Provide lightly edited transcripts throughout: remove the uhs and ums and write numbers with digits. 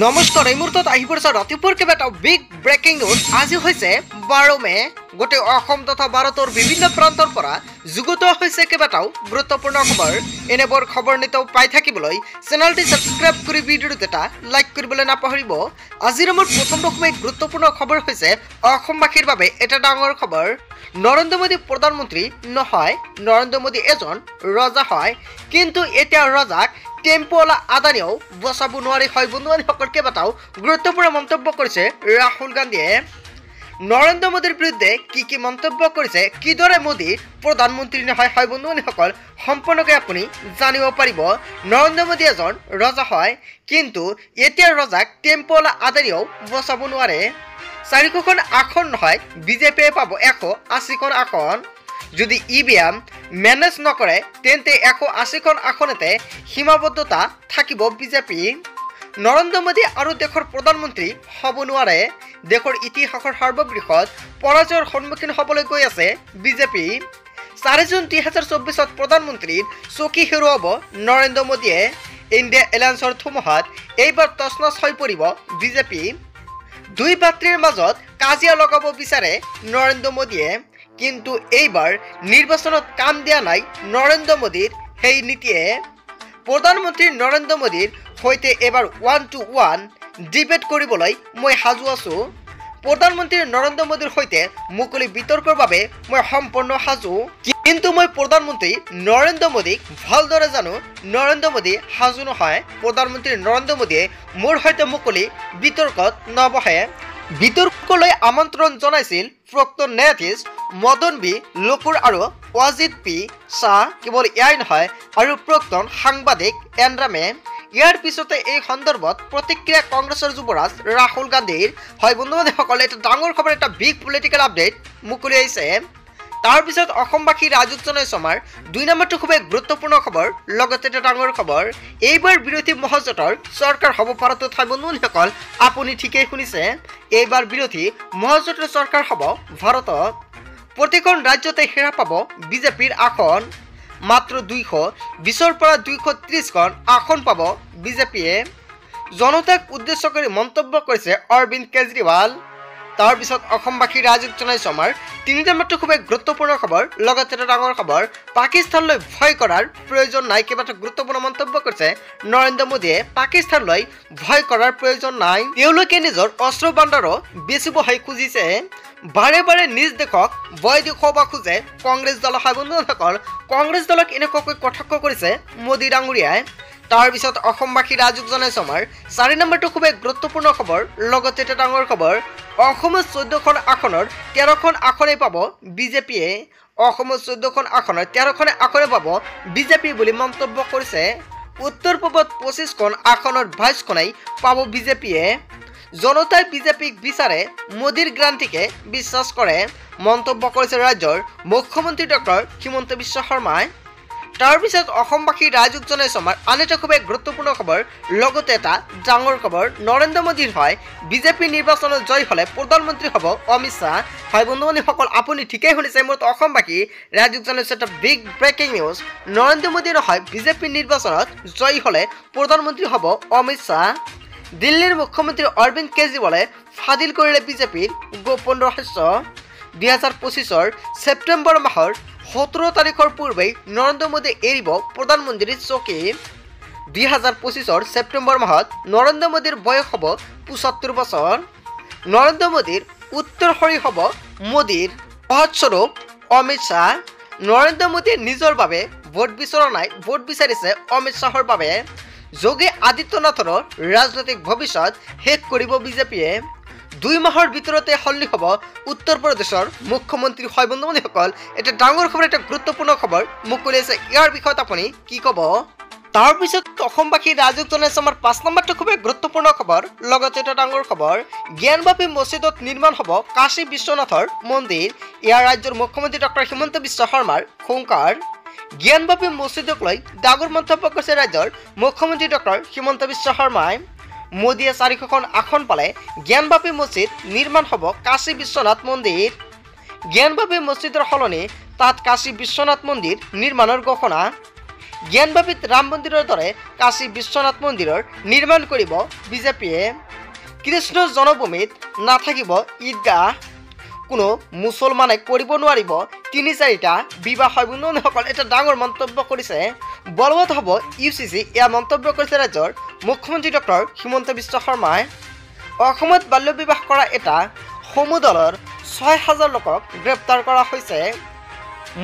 নমস্কাৰ এই মুহূৰ্তত আহি পৰিছে ৰাতিপুৱাৰ কেইবাটাও বিগ ব্ৰেকিং নিউজ। আজি হৈছে 12 মে। গোটেই অসম তথা ভাৰতৰ বিভিন্ন প্ৰান্তৰ পৰা যুগুত হৈছে কেইবাটাও গুৰুত্বপূৰ্ণ খবৰ। এনেবোৰ খবৰ নিতৌ পাই থাকিবলৈ চেনেলটি সাবস্ক্ৰাইব কৰি ভিডিঅ'টো এটা লাইক কৰিবলৈ নাপাহৰিব। আজিৰ আমাৰ প্ৰথম গুৰুত্বপূৰ্ণ খবৰ হৈছে অসমবাসীৰ বাবে এটা ডাঙৰ খবৰ। নৰেন্দ্ৰ মোদী প্ৰধানমন্ত্ৰী নহয়, নৰেন্দ্ৰ মোদী এজন ৰজা হয়, কিন্তু এতিয়া ৰজাক টেম্পোৱালা আদানীও বচাব নোৱাৰি হয় বন্ধুবান্ধৱীসকল। কেইবাটাও গুৰুত্বপূৰ্ণ মন্তব্য কৰিছে ৰাহুল গান্ধীয়ে। নৰেন্দ্ৰ মোদীৰ বিৰুদ্ধে কি মন্তব্য কৰিছে, কিদৰে মোদী প্ৰধানমন্ত্ৰী নহয় হয় বন্ধুবান্ধৱীসকল, সম্পূৰ্ণকৈ আপুনি জানিব পাৰিব। নৰেন্দ্ৰ মোদী এজন ৰজা হয়, কিন্তু এতিয়া ৰজাক টেম্পোৱালা আদানীও বচাব নোৱাৰে। 400খন আসন নহয়, বিজেপিয়ে পাব 180খন আসন। যদি ইভিএম মেনেজ নকৰে তেন্তে 180খন আসনতে সীমাবদ্ধতা থাকিব বিজেপি। নৰেন্দ্ৰ মোদী আৰু দেশৰ প্ৰধানমন্ত্ৰী হ'ব নোৱাৰে। দেশৰ ইতিহাসৰ সৰ্ববৃহৎ পৰাজয়ৰ সন্মুখীন হ'বলৈ গৈ আছে বিজেপি। 4 জুন 2024 প্ৰধানমন্ত্ৰীৰ চকী হেৰুৱাব নৰেন্দ্ৰ মোদীয়ে। ইণ্ডিয়া এলায়েন্সৰ ধুমুহাত এইবাৰ তছনছ হৈ পৰিব বিজেপি। দুই ভাতৃৰ মাজত কাজিয়া লগাব বিচাৰে নৰেন্দ্ৰ মোদীয়ে, কিন্তু এইবাৰ নিৰ্বাচনত কাম দিয়া নাই নৰেন্দ্ৰ মোদীৰ সেই নীতিয়ে। প্ৰধানমন্ত্ৰী নৰেন্দ্ৰ মোদীৰ সৈতে এবাৰ 1-to-1 ডিবেট কৰিবলৈ মই সাজু আছো। প্ৰধানমন্ত্ৰী নৰেন্দ্ৰ মোদীৰ সৈতে মুকলি বিতৰ্কৰ বাবে মই সম্পূৰ্ণ সাজু, কিন্তু মই প্ৰধানমন্ত্ৰী নৰেন্দ্ৰ মোদীক ভালদৰে জানো। নৰেন্দ্ৰ মোদী সাজু নহয়। প্ৰধানমন্ত্ৰী নৰেন্দ্ৰ মোদীয়ে মোৰ সৈতে মুকলি বিতৰ্কত নবহে। বিতৰ্কলৈ আমন্ত্ৰণ জনাইছিল প্ৰাক্তন ন্যায়াধীশ মদন বি লোকুৰ আৰু অজিত পি শ্বাহ। কেৱল এয়াই নহয়, আৰু প্ৰাক্তন সাংবাদিক এনৰামে। ইয়াৰ পিছতে এই সন্দৰ্ভত প্ৰতিক্ৰিয়া কংগ্ৰেছৰ যুৱৰাজ ৰাহুল গান্ধীৰ। হয় বন্ধুবান্ধৱীসকলে এটা ডাঙৰ খবৰ, এটা বিগ পলিটিকেল আপডেট মুকলি আহিছে। তাৰপিছত অসমবাসী ৰাজুক জনাইছে আমাৰ 2 নম্বৰটো খুবেই গুৰুত্বপূৰ্ণ খবৰ, লগতে এটা ডাঙৰ খবৰ। এইবাৰ বিৰোধী মহাজোঁটৰ চৰকাৰ হ'ব ভাৰতত। হয় বন্ধুবান্ধৱীসকল আপুনি ঠিকেই শুনিছে, এইবাৰ বিৰোধী মহাজোঁটৰ চৰকাৰ হ'ব ভাৰতত। প্ৰতিখন ৰাজ্যতে হেৰা পাব বিজেপিৰ আসন। মাত্ৰ 220ৰ পৰা 230খন আসন পাব বিজেপিয়ে। জনতাক উদ্দেশ্য কৰি মন্তব্য কৰিছে অৰবিন্দ কেজৰিৱাল। তাৰপিছত অসমবাসী ৰাজুক জনাইছো আমাৰ 3 নম্বৰটো খুবেই গুৰুত্বপূৰ্ণ খবৰ, লগতে এটা ডাঙৰ খবৰ। পাকিস্তানলৈ ভয় কৰাৰ প্ৰয়োজন নাই। কেইবাটা গুৰুত্বপূৰ্ণ মন্তব্য কৰিছে নৰেন্দ্ৰ মোদীয়ে। পাকিস্তানলৈ ভয় কৰাৰ প্ৰয়োজন নাই। তেওঁলোকে নিজৰ অস্ত্ৰ ভাণ্ডাৰো বেচিবহে খুজিছে। বাৰে বাৰে নিজ দেশক ভয় দেখুৱাব খোজে কংগ্ৰেছ দল। হয় বন্ধুসকল কংগ্ৰেছ দলক এনেকুৱাকৈ কটাক্ষ কৰিছে মোদী ডাঙৰীয়াই। তাৰপিছত অসমবাসী ৰাজুক জনাইছো আমাৰ 4 নম্বৰটো খুবেই গুৰুত্বপূৰ্ণ খবৰ, লগতে এটা ডাঙৰ খবৰ। অসমত 14খন আসনৰ 13খন আসনেই পাব বিজেপিয়ে। অসমত 14খন আসনৰ 13খন আসনে পাব বিজেপি বুলি মন্তব্য কৰিছে। উত্তৰ পূবত 25খন আসনৰ 22খনেই পাব বিজেপিয়ে। জনতাই বিজেপিক বিচাৰে, মোদীৰ গ্ৰান্তিকে বিশ্বাস কৰে, মন্তব্য কৰিছে ৰাজ্যৰ মুখ্যমন্ত্ৰী ডক্টৰ হিমন্ত বিশ্ব শৰ্মাই। তাৰপিছত অসমবাসী ৰাজুক জনাইছো আমাৰ আন এটা খুবেই গুৰুত্বপূৰ্ণ খবৰ, লগতে এটা ডাঙৰ খবৰ। নৰেন্দ্ৰ মোদীৰ হয় বিজেপি নিৰ্বাচনত জয় হ'লে প্ৰধানমন্ত্ৰী হ'ব অমিত শ্বাহ। হয় বন্ধুবান্ধৱীসকল আপুনি ঠিকেই শুনিছে, মোৰ অসমবাসী ৰাজুক জনাইছো এটা big breaking news. Narendra Modi নহয়, বিজেপি নিৰ্বাচনত জয় হ'লে প্ৰধানমন্ত্ৰী হ'ব অমিত শ্বাহ। দিল্লীৰ মুখ্যমন্ত্ৰী অৰবিন্দ কেজৰিৱালে ফাদিল কৰিলে বিজেপিৰ গোপন ৰহস্য। 2025ৰ ছেপ্টেম্বৰ মাহৰ 17 তাৰিখৰ পূৰ্বেই নৰেন্দ্ৰ মোদী এৰিব প্ৰধানমন্ত্ৰীৰ চকী। 2025ৰ ছেপ্টেম্বৰ মাহত নৰেন্দ্ৰ মোদীৰ বয়স হ'ব 75 বছৰ। নৰেন্দ্ৰ মোদীৰ উত্তৰসূৰী হ'ব মোদীৰ সহস্বৰূপ অমিত শ্বাহ। নৰেন্দ্ৰ মোদীয়ে নিজৰ বাবে ভোট বিচৰা নাই, ভোট বিচাৰিছে অমিত শ্বাহৰ বাবে। যোগী আদিত্যনাথৰো ৰাজনৈতিক ভৱিষ্যত শেষ কৰিব বিজেপিয়ে। 2 মাহৰ ভিতৰতে সলনি হ'ব উত্তৰ প্ৰদেশৰ মুখ্যমন্ত্ৰী। হয় বন্ধুবান্ধৱীসকল এটা ডাঙৰ খবৰ, এটা গুৰুত্বপূৰ্ণ খবৰ মুকলি আছে। ইয়াৰ বিষয়ত আপুনি কি ক'ব? তাৰপিছত অসমবাসী ৰাজুক জনাইছে আমাৰ 5 নম্বৰটো খুবেই গুৰুত্বপূৰ্ণ খবৰ, লগতে এটা ডাঙৰ খবৰ। জ্ঞানবাপী মছজিদত নিৰ্মাণ হ'ব কাশী বিশ্বনাথৰ মন্দিৰ। ইয়াৰ ৰাজ্যৰ মুখ্যমন্ত্ৰী ডক্টৰ হিমন্ত বিশ্ব শৰ্মাৰ হুংকাৰ। জ্ঞানবাপী মছজিদক লৈ ডাঙৰ মন্তব্য কৰিছে ৰাজ্যৰ মুখ্যমন্ত্ৰী ডক্টৰ হিমন্ত বিশ্ব শৰ্মাই। মোদীয়ে 400খন আসন পালে জ্ঞানবাপী মছজিদ নিৰ্মাণ হ'ব কাশী বিশ্বনাথ মন্দিৰ। জ্ঞানবাপী মছজিদৰ সলনি তাত কাশী বিশ্বনাথ মন্দিৰ নিৰ্মাণৰ ঘোষণা। জ্ঞানবাপীত ৰাম মন্দিৰৰ দৰে কাশী বিশ্বনাথ মন্দিৰৰ নিৰ্মাণ কৰিব বিজেপিয়ে। কৃষ্ণ জন্মভূমিত নাথাকিব ঈদগাহ, কোনো মুছলমানে কৰিব নোৱাৰিব ৩-৪টা বিবাহ হয় বন্ধুসকল, এটা ডাঙৰ মন্তব্য কৰিছে। বলবৎ হ'ব UCC, এয়া মন্তব্য কৰিছে ৰাজ্যৰ মুখ্যমন্ত্ৰী ডক্টৰ হিমন্ত বিশ্ব শৰ্মাই। অসমত বাল্য বিবাহ কৰা এটা সমুদলৰ ৬,০০০ লোকক গ্ৰেপ্তাৰ কৰা হৈছে।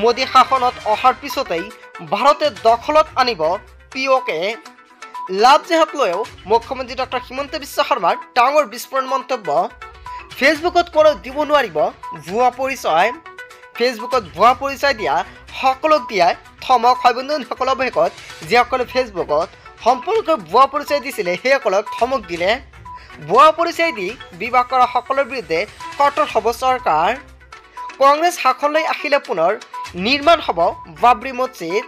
মোদী শাসনত অহাৰ পিছতেই ভাৰতে দখলত আনিব POK। লাভ জেহাদ লৈও মুখ্যমন্ত্ৰী ডক্টৰ হিমন্ত বিশ্ব শৰ্মাৰ ডাঙৰ বিস্ফোৰণ মন্তব্য। ফেচবুকত কোনো দিব নোৱাৰিব ভুৱা পৰিচয়। ফেচবুকত ভুৱা পৰিচয় দিয়া সকলক দিয়াই থমক হয় বন্ধুসকলৰ অৱশেষত যিসকলে ফেচবুকত সম্পূৰ্ণকৈ ভুৱা পৰিচয় দিছিলে সেইসকলক থমক দিলে। ভুৱা পৰিচয় দি বিবাহ কৰা সকলৰ বিৰুদ্ধে কঠোৰ হ'ব চৰকাৰ। কংগ্ৰেছ শাসনলৈ আহিলে পুনৰ নিৰ্মাণ হ'ব বাবৰি মছজিদ।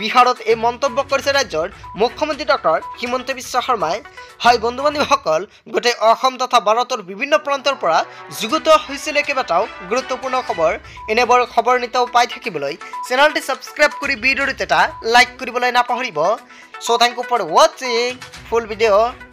বিহাৰত এই মন্তব্য কৰিছে ৰাজ্যৰ মুখ্যমন্ত্ৰী ডক্টৰ হিমন্ত বিশ্ব শৰ্মাই। হয় বন্ধু বান্ধৱীসকল, গোটেই অসম তথা ভাৰতৰ বিভিন্ন প্ৰান্তৰ পৰা যুগুত হৈছিলে কেইবাটাও গুৰুত্বপূৰ্ণ খবৰ। এনেবোৰ খবৰ নিতৌ পাই থাকিবলৈ চেনেলটি ছাবস্ক্ৰাইব কৰি ভিডিঅ'টো এটা লাইক কৰিবলৈ নাপাহৰিব। চ' থেংক ইউ ফৰ ৱাচিং ফুল ভিডিঅ'।